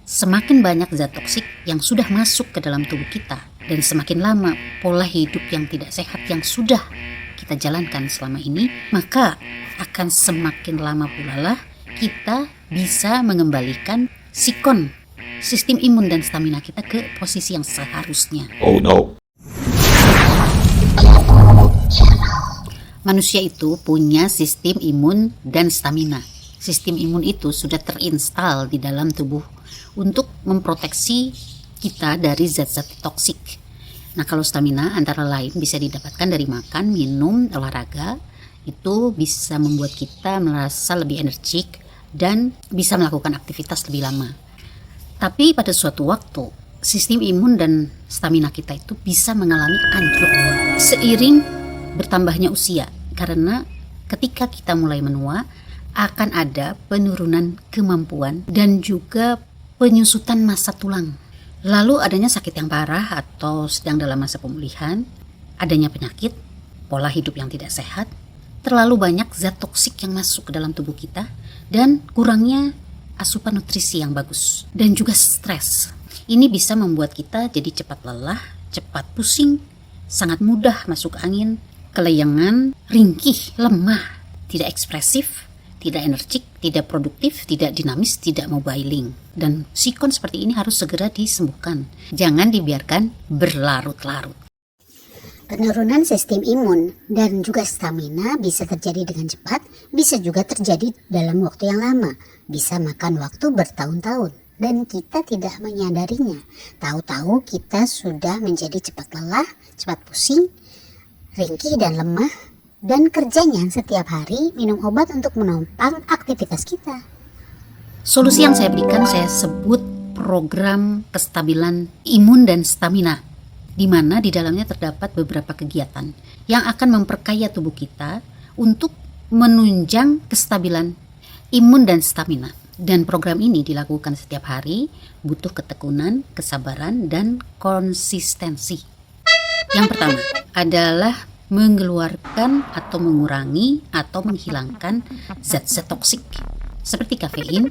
Semakin banyak zat toksik yang sudah masuk ke dalam tubuh kita, dan semakin lama pola hidup yang tidak sehat yang sudah kita jalankan selama ini, maka akan semakin lama pula lah kita bisa mengembalikan sikon, sistem imun dan stamina kita ke posisi yang seharusnya. Oh no. Manusia itu punya sistem imun dan stamina. Sistem imun itu sudah terinstal di dalam tubuh untuk memproteksi kita dari zat-zat toksik. Nah, kalau stamina antara lain bisa didapatkan dari makan, minum, olahraga. Itu bisa membuat kita merasa lebih energik dan bisa melakukan aktivitas lebih lama. Tapi pada suatu waktu, sistem imun dan stamina kita itu bisa mengalami anjlok seiring bertambahnya usia, karena ketika kita mulai menua akan ada penurunan kemampuan dan juga penyusutan massa tulang. Lalu adanya sakit yang parah atau sedang dalam masa pemulihan, adanya penyakit, pola hidup yang tidak sehat, terlalu banyak zat toksik yang masuk ke dalam tubuh kita, dan kurangnya asupan nutrisi yang bagus, dan juga stres. Ini bisa membuat kita jadi cepat lelah, cepat pusing, sangat mudah masuk angin, kelayangan, ringkih, lemah, tidak ekspresif, tidak energik, tidak produktif, tidak dinamis, tidak mobiling. Dan sikon seperti ini harus segera disembuhkan. Jangan dibiarkan berlarut-larut. Penurunan sistem imun dan juga stamina bisa terjadi dengan cepat, bisa juga terjadi dalam waktu yang lama, bisa makan waktu bertahun-tahun. Dan kita tidak menyadarinya. Tahu-tahu kita sudah menjadi cepat lelah, cepat pusing, ringkih dan lemah, dan kerjanya setiap hari minum obat untuk menopang aktivitas kita. Solusi yang saya berikan saya sebut program kestabilan imun dan stamina, di mana di dalamnya terdapat beberapa kegiatan yang akan memperkaya tubuh kita untuk menunjang kestabilan imun dan stamina. Dan program ini dilakukan setiap hari, butuh ketekunan, kesabaran, dan konsistensi. Yang pertama adalah mengeluarkan atau mengurangi atau menghilangkan zat-zat toksik seperti kafein,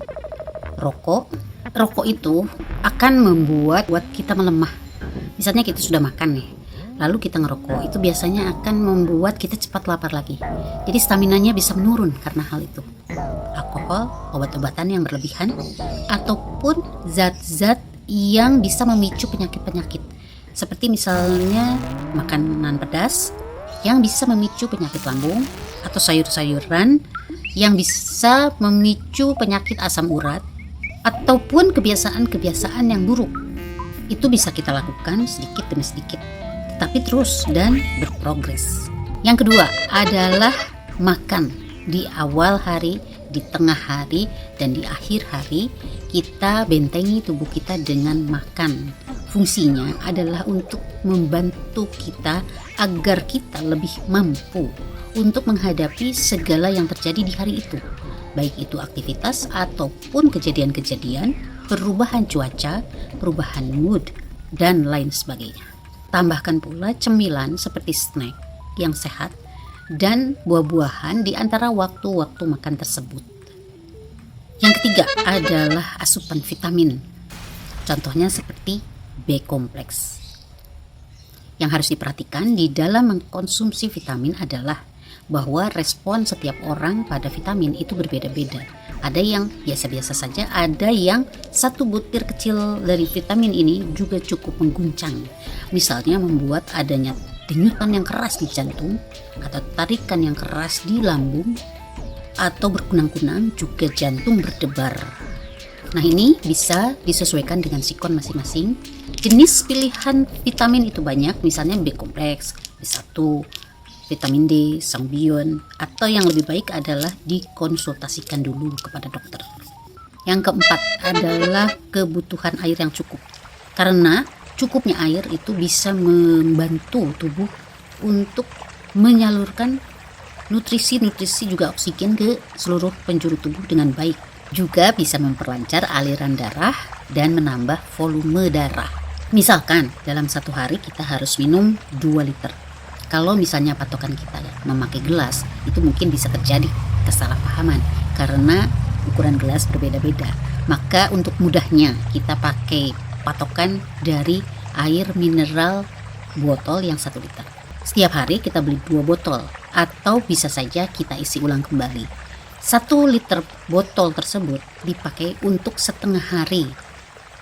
rokok. Rokok itu akan membuat kita melemah. Misalnya kita sudah makan nih, lalu kita ngerokok, itu biasanya akan membuat kita cepat lapar lagi. Jadi staminanya bisa menurun karena hal itu. Alkohol, obat-obatan yang berlebihan, ataupun zat-zat yang bisa memicu penyakit-penyakit. Seperti misalnya makanan pedas yang bisa memicu penyakit lambung, atau sayur-sayuran yang bisa memicu penyakit asam urat, ataupun kebiasaan-kebiasaan yang buruk. Itu bisa kita lakukan sedikit demi sedikit, tapi terus dan berprogres. Yang kedua adalah makan di awal hari, di tengah hari, dan di akhir hari. Kita bentengi tubuh kita dengan makan. Fungsinya adalah untuk membantu kita agar kita lebih mampu untuk menghadapi segala yang terjadi di hari itu, baik itu aktivitas ataupun kejadian-kejadian, perubahan cuaca, perubahan mood, dan lain sebagainya. Tambahkan pula cemilan seperti snack yang sehat dan buah-buahan di antara waktu-waktu makan tersebut. Yang ketiga adalah asupan vitamin. Contohnya seperti B kompleks. Yang harus diperhatikan di dalam mengkonsumsi vitamin adalah bahwa respon setiap orang pada vitamin itu berbeda-beda. Ada yang biasa-biasa saja, ada yang satu butir kecil dari vitamin ini juga cukup mengguncang. Misalnya membuat adanya denyutan yang keras di jantung, atau tarikan yang keras di lambung, atau berkunang-kunang juga jantung berdebar. Nah, ini bisa disesuaikan dengan sikon masing-masing. Jenis pilihan vitamin itu banyak, misalnya B kompleks, B1, vitamin D, Sangbion, atau yang lebih baik adalah dikonsultasikan dulu kepada dokter. Yang keempat adalah kebutuhan air yang cukup. Karena cukupnya air itu bisa membantu tubuh untuk menyalurkan nutrisi juga oksigen ke seluruh penjuru tubuh dengan baik. Juga bisa memperlancar aliran darah dan menambah volume darah. Misalkan dalam satu hari kita harus minum 2 liter. Kalau misalnya patokan kita memakai gelas, itu mungkin bisa terjadi kesalahpahaman karena ukuran gelas berbeda-beda. Maka untuk mudahnya kita pakai patokan dari air mineral botol yang 1 liter. Setiap hari kita beli 2 botol atau bisa saja kita isi ulang kembali. 1 liter botol tersebut dipakai untuk setengah hari.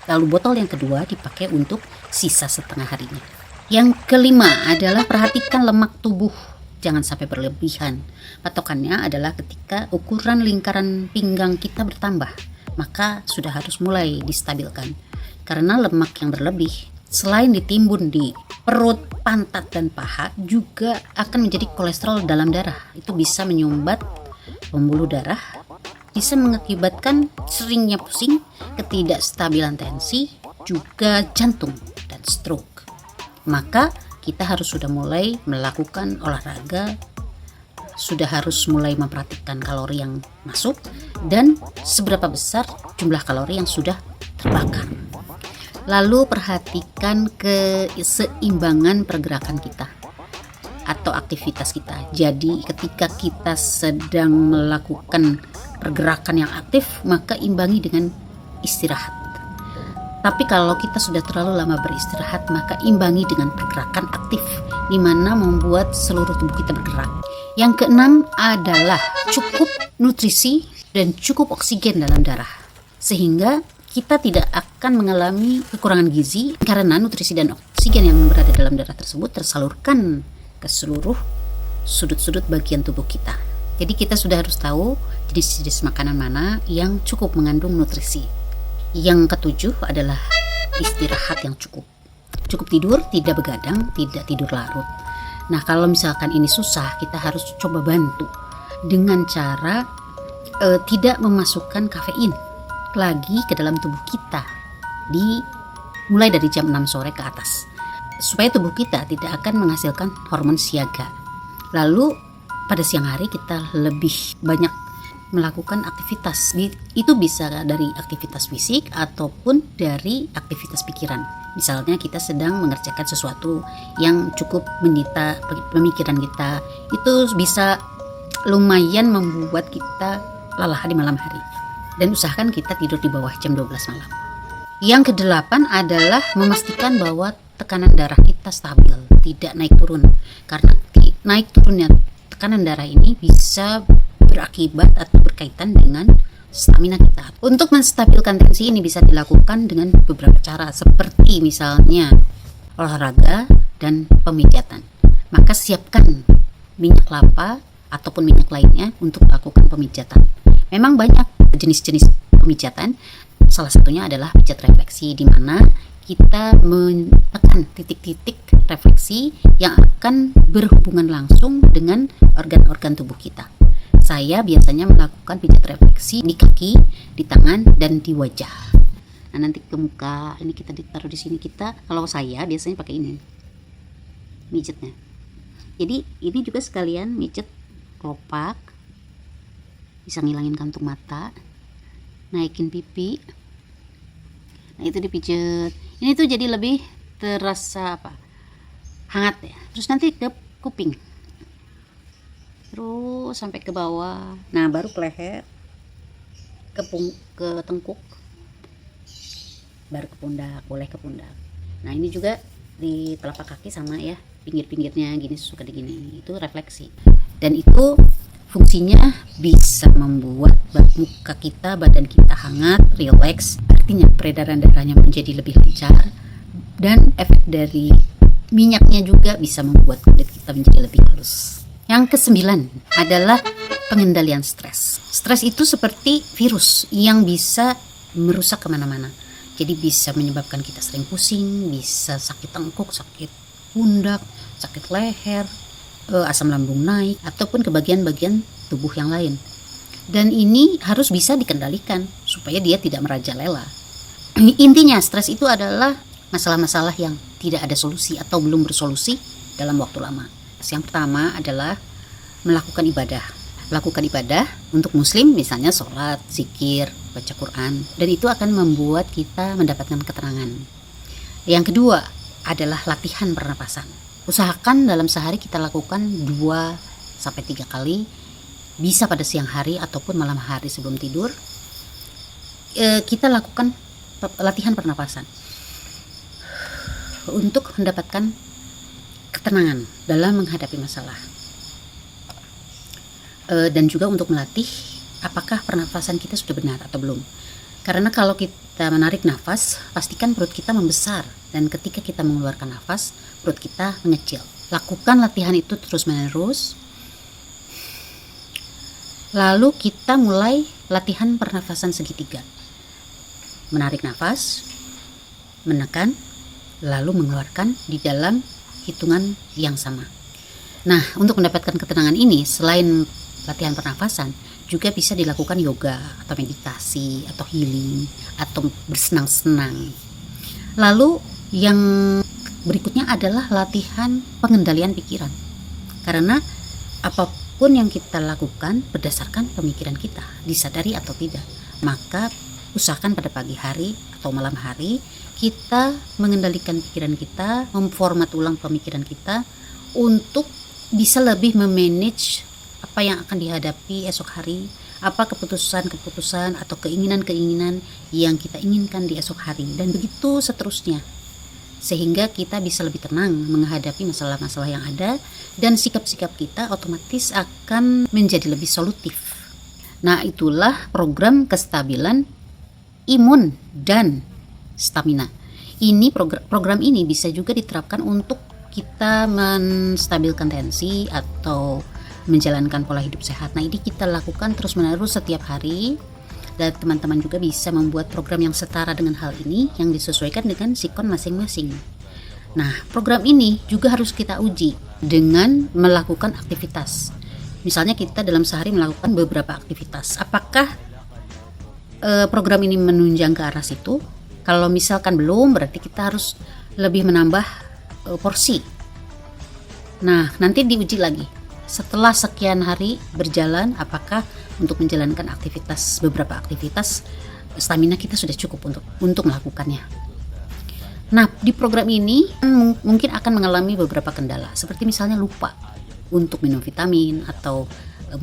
Lalu botol yang kedua dipakai untuk sisa setengah harinya. Yang kelima adalah perhatikan lemak tubuh. Jangan sampai berlebihan. Patokannya adalah ketika ukuran lingkaran pinggang kita bertambah, maka sudah harus mulai distabilkan. Karena lemak yang berlebih selain ditimbun di perut, pantat, dan paha, juga akan menjadi kolesterol dalam darah. Itu bisa menyumbat pembuluh darah, bisa mengakibatkan seringnya pusing, ketidakstabilan tensi, juga jantung dan stroke. Maka kita harus sudah mulai melakukan olahraga, sudah harus mulai memperhatikan kalori yang masuk dan seberapa besar jumlah kalori yang sudah terbakar. Lalu perhatikan keseimbangan pergerakan kita atau aktivitas kita. Jadi ketika kita sedang melakukan pergerakan yang aktif, maka imbangi dengan istirahat. Tapi kalau kita sudah terlalu lama beristirahat, maka imbangi dengan pergerakan aktif, di mana membuat seluruh tubuh kita bergerak. Yang keenam adalah cukup nutrisi dan cukup oksigen dalam darah, sehingga kita tidak akan mengalami kekurangan gizi karena nutrisi dan oksigen yang berada dalam darah tersebut tersalurkan ke seluruh sudut-sudut bagian tubuh kita. Jadi kita sudah harus tahu jenis-jenis makanan mana yang cukup mengandung nutrisi. Yang ketujuh adalah istirahat yang cukup. Cukup tidur, tidak begadang, tidak tidur larut. Nah, kalau misalkan ini susah, kita harus coba bantu dengan cara tidak memasukkan kafein lagi ke dalam tubuh kita mulai dari jam 6 sore ke atas, supaya tubuh kita tidak akan menghasilkan hormon siaga. Lalu pada siang hari kita lebih banyak melakukan aktivitas, itu bisa dari aktivitas fisik ataupun dari aktivitas pikiran. Misalnya kita sedang mengerjakan sesuatu yang cukup menyita pemikiran kita, itu bisa lumayan membuat kita lelah di malam hari. Dan usahakan kita tidur di bawah jam 12 malam. Yang kedelapan adalah memastikan bahwa tekanan darah kita stabil, tidak naik turun. Karena naik turunnya tekanan darah ini bisa berakibat atau berkaitan dengan stamina kita. Untuk menstabilkan tensi ini bisa dilakukan dengan beberapa cara, seperti misalnya olahraga dan pemijatan. Maka siapkan minyak kelapa ataupun minyak lainnya untuk melakukan pemijatan. Memang banyak jenis-jenis pemijatan, salah satunya adalah pijat refleksi, di mana kita menekan titik-titik refleksi yang akan berhubungan langsung dengan organ-organ tubuh kita. Saya biasanya melakukan pijat refleksi di kaki, di tangan, dan di wajah. Nah, nanti ke muka, ini kita ditaruh di sini. Kalau saya biasanya pakai ini, mijetnya. Jadi ini juga sekalian mijet kelopak, bisa ngilangin kantung mata, naikin pipi. Nah, itu dipijet. Ini tuh jadi lebih terasa hangat ya. Terus nanti ke kuping, terus sampai ke bawah. Nah, baru ke leher, ke tengkuk, baru ke pundak. Boleh ke pundak. Nah, ini juga di telapak kaki sama ya, pinggir-pinggirnya gini, suka digini. Itu refleksi. Dan itu fungsinya bisa membuat muka kita, badan kita hangat, rileks, artinya peredaran darahnya menjadi lebih lancar, dan efek dari minyaknya juga bisa membuat kulit kita menjadi lebih halus. Yang kesembilan adalah pengendalian stres. Stres itu seperti virus yang bisa merusak kemana-mana. Jadi bisa menyebabkan kita sering pusing, bisa sakit tengkuk, sakit pundak, sakit leher, asam lambung naik, ataupun ke bagian-bagian tubuh yang lain. Dan ini harus bisa dikendalikan supaya dia tidak merajalela. Intinya stres itu adalah masalah-masalah yang tidak ada solusi atau belum bersolusi dalam waktu lama. Yang pertama adalah melakukan ibadah. Lakukan ibadah untuk muslim, misalnya sholat, zikir, baca Quran, dan itu akan membuat kita mendapatkan keterangan. Yang kedua adalah latihan pernapasan. Usahakan dalam sehari kita lakukan 2-3 kali, bisa pada siang hari ataupun malam hari sebelum tidur. kita lakukan latihan pernapasan untuk mendapatkan ketenangan dalam menghadapi masalah. Dan juga untuk melatih apakah pernafasan kita sudah benar atau belum. Karena kalau kita menarik nafas, pastikan perut kita membesar, dan ketika kita mengeluarkan nafas, perut kita mengecil. Lakukan latihan itu terus-menerus. Lalu kita mulai latihan pernafasan segitiga. Menarik nafas, menekan, lalu mengeluarkan di dalam hitungan yang sama. Nah, untuk mendapatkan ketenangan ini, selain latihan pernafasan, juga bisa dilakukan yoga atau meditasi atau healing atau bersenang-senang. Lalu yang berikutnya adalah latihan pengendalian pikiran. Karena apapun yang kita lakukan berdasarkan pemikiran kita, disadari atau tidak. Maka usahakan pada pagi hari atau malam hari kita mengendalikan pikiran kita, memformat ulang pemikiran kita untuk bisa lebih memanage apa yang akan dihadapi esok hari, apa keputusan-keputusan atau keinginan-keinginan yang kita inginkan di esok hari, dan begitu seterusnya, sehingga kita bisa lebih tenang menghadapi masalah-masalah yang ada, dan sikap-sikap kita otomatis akan menjadi lebih solutif. Nah, itulah program kestabilan imun dan stamina. Ini program ini bisa juga diterapkan untuk kita menstabilkan tensi atau menjalankan pola hidup sehat. Nah, ini kita lakukan terus-menerus setiap hari, dan teman-teman juga bisa membuat program yang setara dengan hal ini yang disesuaikan dengan sikon masing-masing. Nah, program ini juga harus kita uji dengan melakukan aktivitas. Misalnya kita dalam sehari melakukan beberapa aktivitas. Apakah program ini menunjang ke arah situ? Kalau misalkan belum, berarti kita harus lebih menambah porsi. Nah, nanti diuji lagi. Setelah sekian hari berjalan, apakah untuk menjalankan beberapa aktivitas, stamina kita sudah cukup untuk melakukannya. Nah, di program ini mungkin akan mengalami beberapa kendala, seperti misalnya lupa untuk minum vitamin atau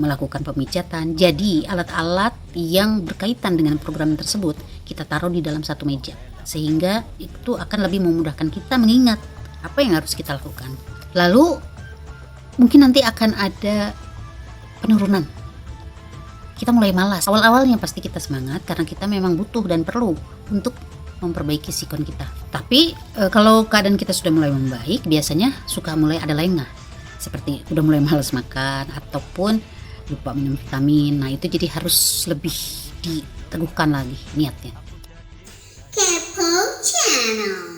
melakukan pemijatan. Jadi alat-alat yang berkaitan dengan program tersebut kita taruh di dalam satu meja, sehingga itu akan lebih memudahkan kita mengingat apa yang harus kita lakukan. Lalu mungkin nanti akan ada penurunan. Kita mulai malas. Awal-awalnya pasti kita semangat karena kita memang butuh dan perlu untuk memperbaiki sikon kita. Tapi kalau keadaan kita sudah mulai membaik, biasanya suka mulai ada lengah. Seperti udah mulai malas makan ataupun lupa minum vitamin. Nah, itu jadi harus lebih diteguhkan lagi niatnya. Kepo Channel.